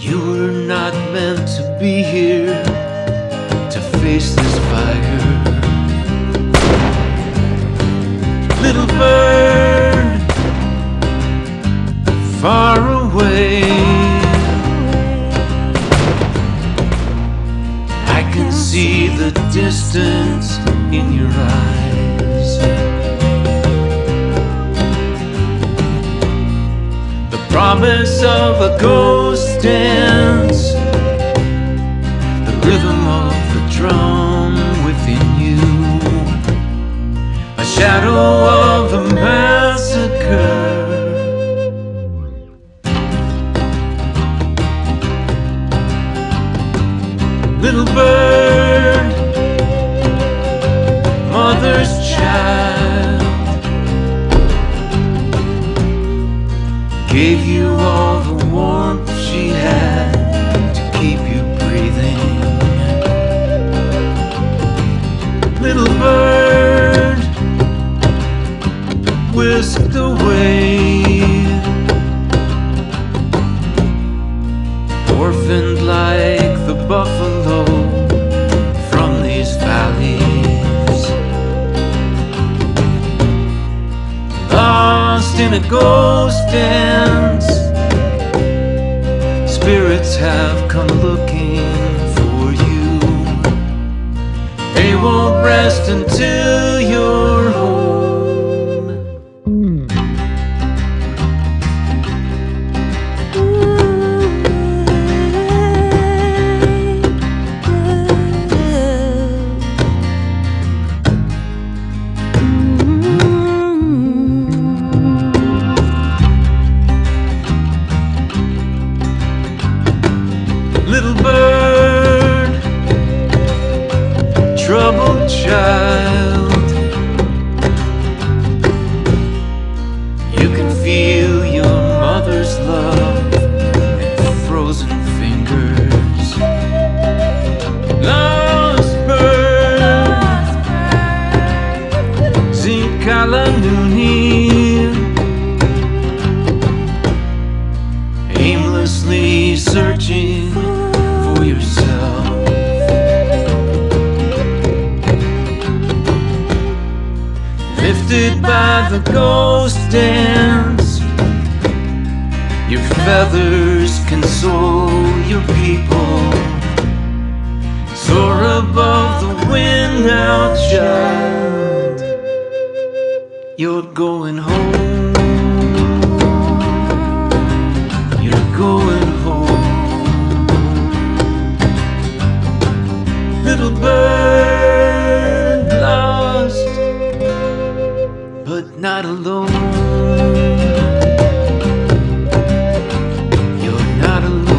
You were not meant to be here to face this fire. Little bird, far away, I can see the distance in your eyes. The promise of a ghost dance, the rhythm of the drum within you, a shadow of a massacre. Little bird, mother's child, gave you all the warmth she had to keep you breathing. Little bird, whisked away, orphaned like the buffalo from these valleys, lost in a ghost dance. Spirits have come looking for you. They won't rest until you're home. Little bird, troubled child, you can feel your mother's love in frozen fingers. Lost bird, Zintkála, Nuni, aimlessly searching for yourself. Lifted by the ghost dance, your feathers console your people. Soar above the wind now, child. You're going home. You're going home. Little bird, lost, but not alone. You're not alone.